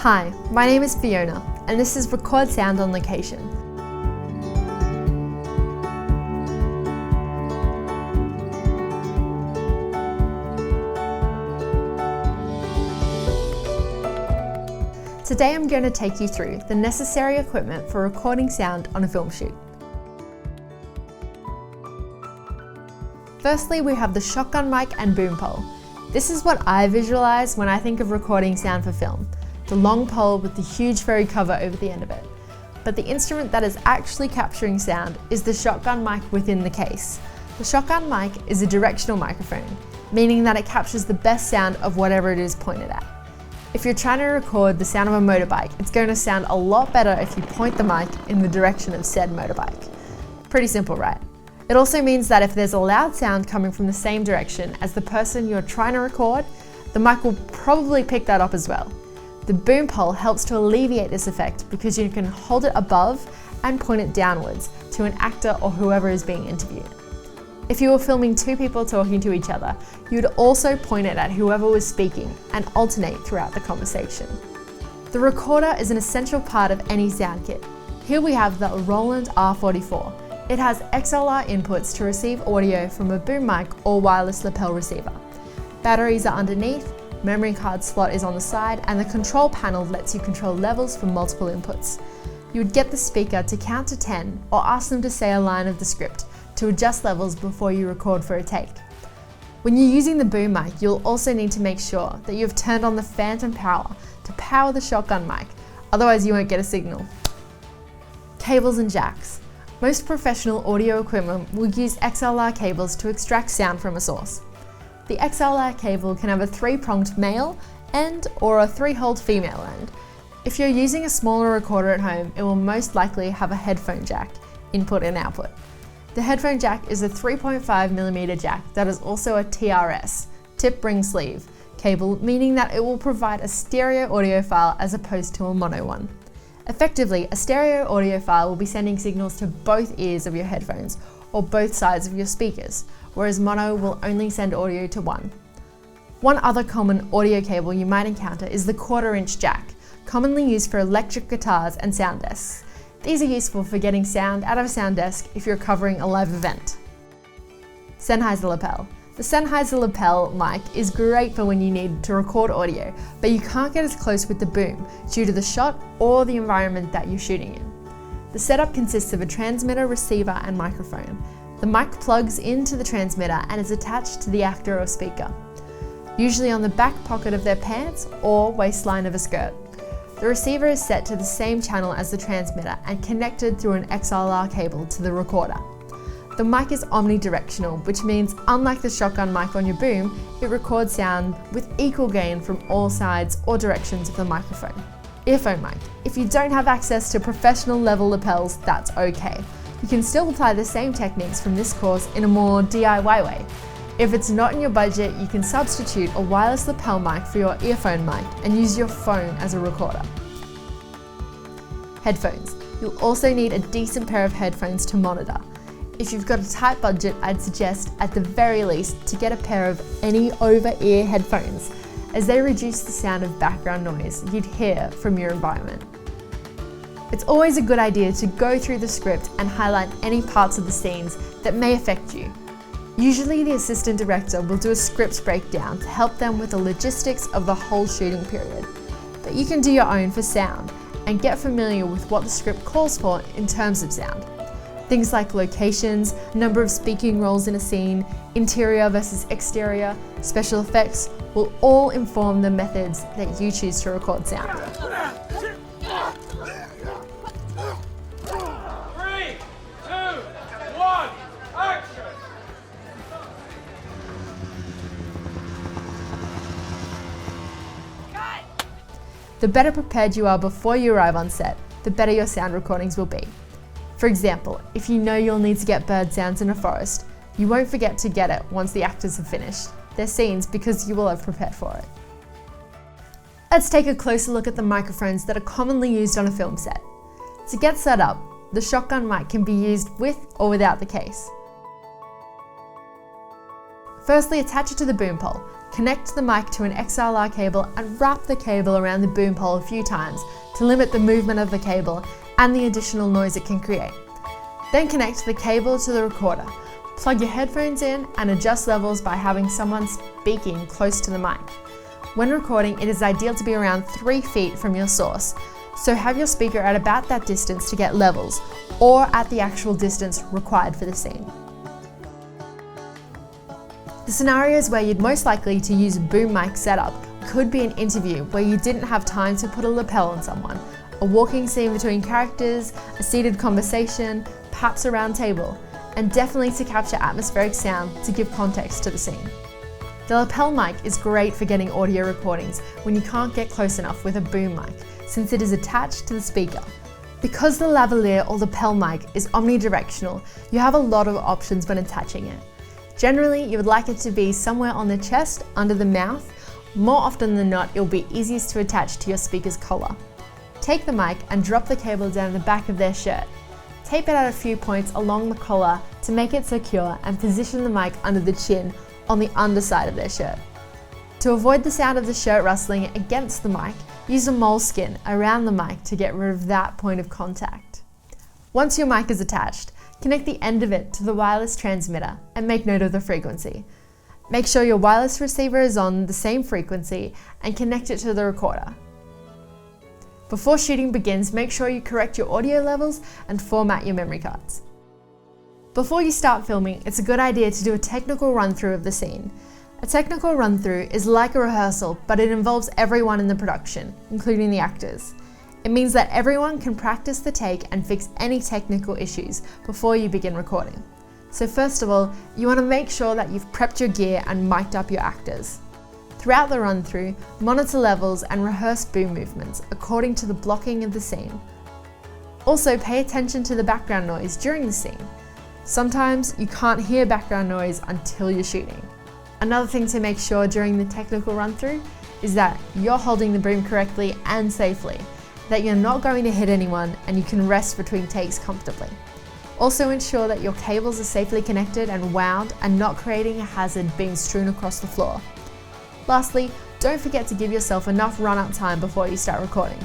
Hi, my name is Fiona, and this is Record Sound on Location. Today I'm going to take you through the necessary equipment for recording sound on a film shoot. Firstly, we have the shotgun mic and boom pole. This is what I visualize when I think of recording sound for film. The long pole with the huge furry cover over the end of it. But the instrument that is actually capturing sound is the shotgun mic within the case. The shotgun mic is a directional microphone, meaning that it captures the best sound of whatever it is pointed at. If you're trying to record the sound of a motorbike, it's going to sound a lot better if you point the mic in the direction of said motorbike. Pretty simple, right? It also means that if there's a loud sound coming from the same direction as the person you're trying to record, the mic will probably pick that up as well. The boom pole helps to alleviate this effect because you can hold it above and point it downwards to an actor or whoever is being interviewed. If you were filming two people talking to each other, you would also point it at whoever was speaking and alternate throughout the conversation. The recorder is an essential part of any sound kit. Here we have the Roland R44. It has XLR inputs to receive audio from a boom mic or wireless lapel receiver. Batteries are underneath, memory card slot is on the side, and the control panel lets you control levels for multiple inputs. You would get the speaker to count to 10 or ask them to say a line of the script to adjust levels before you record for a take. When you're using the boom mic, you'll also need to make sure that you've turned on the phantom power to power the shotgun mic, otherwise you won't get a signal. Cables and jacks. Most professional audio equipment will use XLR cables to extract sound from a source. The XLR cable can have a 3-pronged male end or a 3-holed female end. If you're using a smaller recorder at home, it will most likely have a headphone jack, input and output. The headphone jack is a 3.5mm jack that is also a TRS, tip ring sleeve, cable, meaning that it will provide a stereo audio file as opposed to a mono one. Effectively, a stereo audio file will be sending signals to both ears of your headphones or both sides of your speakers, whereas mono will only send audio to one. One other common audio cable you might encounter is the 1/4-inch jack, commonly used for electric guitars and sound desks. These are useful for getting sound out of a sound desk if you're covering a live event. Sennheiser lapel. The Sennheiser lapel mic is great for when you need to record audio, but you can't get as close with the boom due to the shot or the environment that you're shooting in. The setup consists of a transmitter, receiver, and microphone. The mic plugs into the transmitter and is attached to the actor or speaker, usually on the back pocket of their pants or waistline of a skirt. The receiver is set to the same channel as the transmitter and connected through an XLR cable to the recorder. The mic is omnidirectional, which means unlike the shotgun mic on your boom, it records sound with equal gain from all sides or directions of the microphone. Earphone mic. If you don't have access to professional level lapels, that's okay. You can still apply the same techniques from this course in a more DIY way. If it's not in your budget, you can substitute a wireless lapel mic for your earphone mic and use your phone as a recorder. Headphones. You'll also need a decent pair of headphones to monitor. If you've got a tight budget, I'd suggest at the very least to get a pair of any over-ear headphones, as they reduce the sound of background noise you'd hear from your environment. It's always a good idea to go through the script and highlight any parts of the scenes that may affect you. Usually the assistant director will do a script breakdown to help them with the logistics of the whole shooting period. But you can do your own for sound and get familiar with what the script calls for in terms of sound. Things like locations, number of speaking roles in a scene, interior versus exterior, special effects will all inform the methods that you choose to record sound. 3, 2, 1, action! The better prepared you are before you arrive on set, the better your sound recordings will be. For example, if you know you'll need to get bird sounds in a forest, you won't forget to get it once the actors have finished their scenes because you will have prepared for it. Let's take a closer look at the microphones that are commonly used on a film set. To get set up, the shotgun mic can be used with or without the case. Firstly, attach it to the boom pole. Connect the mic to an XLR cable and wrap the cable around the boom pole a few times to limit the movement of the cable and the additional noise it can create. Then connect the cable to the recorder. Plug your headphones in and adjust levels by having someone speaking close to the mic. When recording, it is ideal to be around 3 feet from your source, so have your speaker at about that distance to get levels, or at the actual distance required for the scene. The scenarios where you'd most likely to use a boom mic setup could be an interview where you didn't have time to put a lapel on someone, a walking scene between characters, a seated conversation, perhaps a round table, and definitely to capture atmospheric sound to give context to the scene. The lapel mic is great for getting audio recordings when you can't get close enough with a boom mic, since it is attached to the speaker. Because the lavalier or lapel mic is omnidirectional, you have a lot of options when attaching it. Generally, you would like it to be somewhere on the chest, under the mouth. More often than not, it will be easiest to attach to your speaker's collar. Take the mic and drop the cable down the back of their shirt. Tape it at a few points along the collar to make it secure and position the mic under the chin on the underside of their shirt. To avoid the sound of the shirt rustling against the mic, use a moleskin around the mic to get rid of that point of contact. Once your mic is attached, connect the end of it to the wireless transmitter and make note of the frequency. Make sure your wireless receiver is on the same frequency and connect it to the recorder. Before shooting begins, make sure you correct your audio levels and format your memory cards. Before you start filming, it's a good idea to do a technical run-through of the scene. A technical run-through is like a rehearsal, but it involves everyone in the production, including the actors. It means that everyone can practice the take and fix any technical issues before you begin recording. So first of all, you want to make sure that you've prepped your gear and mic'd up your actors. Throughout the run-through, monitor levels and rehearse boom movements according to the blocking of the scene. Also, pay attention to the background noise during the scene. Sometimes you can't hear background noise until you're shooting. Another thing to make sure during the technical run-through is that you're holding the boom correctly and safely, that you're not going to hit anyone and you can rest between takes comfortably. Also ensure that your cables are safely connected and wound and not creating a hazard being strewn across the floor. Lastly, don't forget to give yourself enough run-up time before you start recording.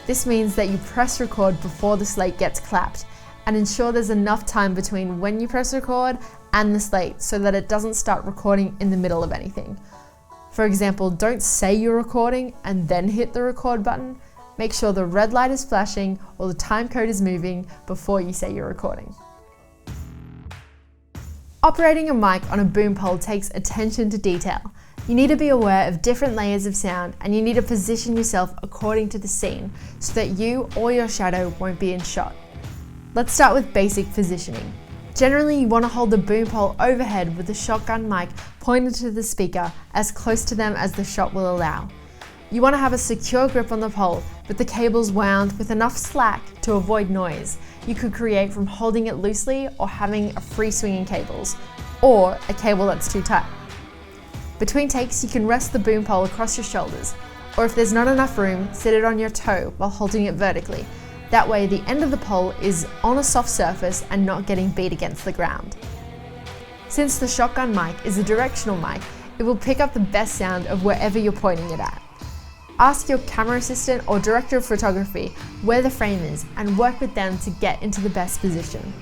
This means that you press record before the slate gets clapped, and ensure there's enough time between when you press record and the slate so that it doesn't start recording in the middle of anything. For example, don't say you're recording and then hit the record button. Make sure the red light is flashing or the time code is moving before you say you're recording. Operating a mic on a boom pole takes attention to detail. You need to be aware of different layers of sound, and you need to position yourself according to the scene so that you or your shadow won't be in shot. Let's start with basic positioning. Generally, you want to hold the boom pole overhead with the shotgun mic pointed to the speaker as close to them as the shot will allow. You want to have a secure grip on the pole with the cables wound with enough slack to avoid noise you could create from holding it loosely or having a free swinging cables, or a cable that's too tight. Between takes, you can rest the boom pole across your shoulders, or if there's not enough room, sit it on your toe while holding it vertically. That way the end of the pole is on a soft surface and not getting beat against the ground. Since the shotgun mic is a directional mic, it will pick up the best sound of wherever you're pointing it at. Ask your camera assistant or director of photography where the frame is and work with them to get into the best position.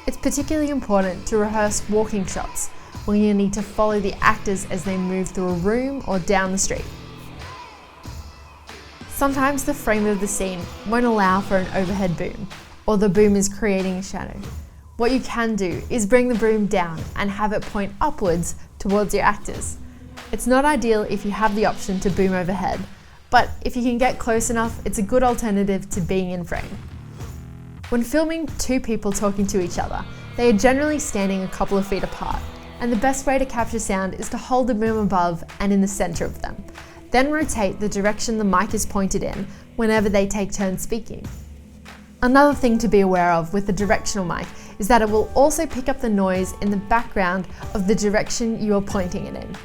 It's particularly important to rehearse walking shots when you need to follow the actors as they move through a room or down the street. Sometimes the frame of the scene won't allow for an overhead boom, or the boom is creating a shadow. What you can do is bring the boom down and have it point upwards towards your actors. It's not ideal if you have the option to boom overhead, but if you can get close enough, it's a good alternative to being in frame. When filming two people talking to each other, they are generally standing a couple of feet apart, and the best way to capture sound is to hold the boom above and in the center of them. Then rotate the direction the mic is pointed in whenever they take turns speaking. Another thing to be aware of with the directional mic is that it will also pick up the noise in the background of the direction you are pointing it in.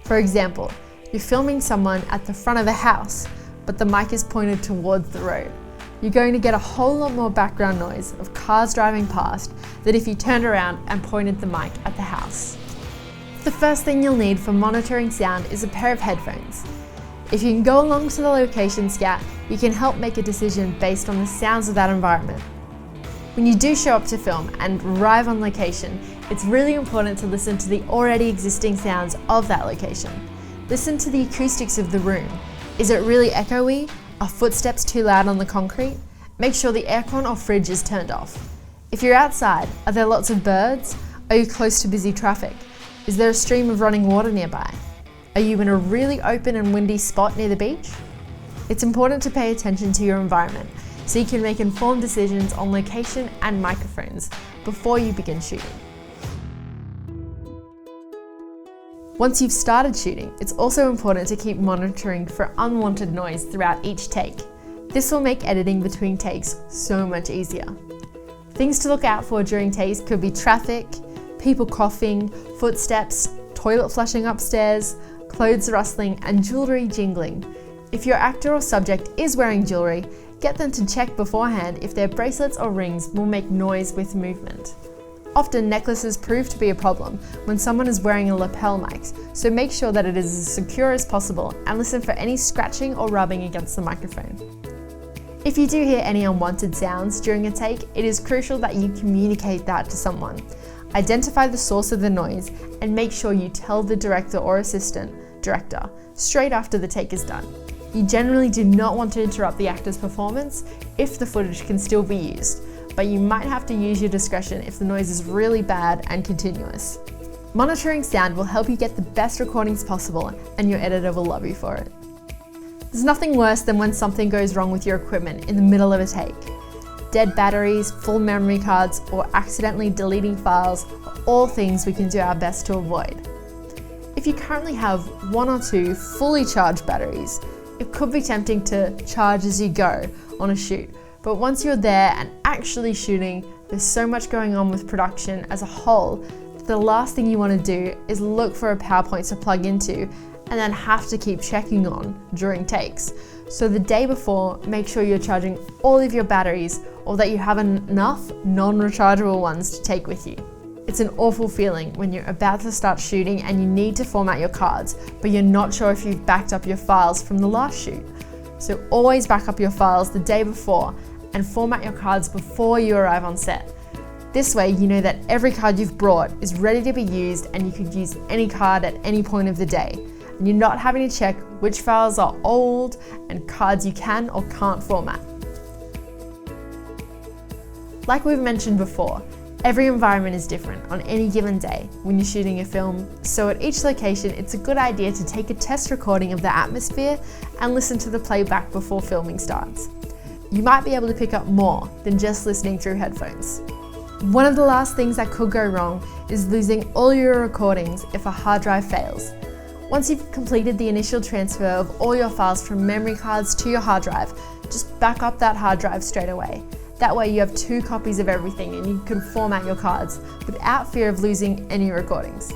For example, you're filming someone at the front of a house, but the mic is pointed towards the road. You're going to get a whole lot more background noise of cars driving past than if you turned around and pointed the mic at the house. The first thing you'll need for monitoring sound is a pair of headphones. If you can go along to the location scout, you can help make a decision based on the sounds of that environment. When you do show up to film and arrive on location, it's really important to listen to the already existing sounds of that location. Listen to the acoustics of the room. Is it really echoey? Are footsteps too loud on the concrete? Make sure the aircon or fridge is turned off. If you're outside, are there lots of birds? Are you close to busy traffic? Is there a stream of running water nearby? Are you in a really open and windy spot near the beach? It's important to pay attention to your environment so you can make informed decisions on location and microphones before you begin shooting. Once you've started shooting, it's also important to keep monitoring for unwanted noise throughout each take. This will make editing between takes so much easier. Things to look out for during takes could be traffic, people coughing, footsteps, toilet flushing upstairs, clothes rustling, and jewellery jingling. If your actor or subject is wearing jewellery, get them to check beforehand if their bracelets or rings will make noise with movement. Often necklaces prove to be a problem when someone is wearing a lapel mic, so make sure that it is as secure as possible and listen for any scratching or rubbing against the microphone. If you do hear any unwanted sounds during a take, it is crucial that you communicate that to someone. Identify the source of the noise and make sure you tell the director or assistant director straight after the take is done. You generally do not want to interrupt the actor's performance if the footage can still be used, but you might have to use your discretion if the noise is really bad and continuous. Monitoring sound will help you get the best recordings possible, and your editor will love you for it. There's nothing worse than when something goes wrong with your equipment in the middle of a take. Dead batteries, full memory cards, or accidentally deleting files are all things we can do our best to avoid. If you currently have 1 or 2 fully charged batteries, it could be tempting to charge as you go on a shoot. But once you're there and actually shooting, there's so much going on with production as a whole that the last thing you want to do is look for a PowerPoint to plug into and then have to keep checking on during takes. So the day before, make sure you're charging all of your batteries or that you have enough non-rechargeable ones to take with you. It's an awful feeling when you're about to start shooting and you need to format your cards, but you're not sure if you've backed up your files from the last shoot. So always back up your files the day before and format your cards before you arrive on set. This way you know that every card you've brought is ready to be used and you could use any card at any point of the day. And you're not having to check which files are old and cards you can or can't format. Like we've mentioned before, every environment is different on any given day when you're shooting a film, so at each location it's a good idea to take a test recording of the atmosphere and listen to the playback before filming starts. You might be able to pick up more than just listening through headphones. One of the last things that could go wrong is losing all your recordings if a hard drive fails. Once you've completed the initial transfer of all your files from memory cards to your hard drive, just back up that hard drive straight away. That way you have 2 copies of everything and you can format your cards without fear of losing any recordings.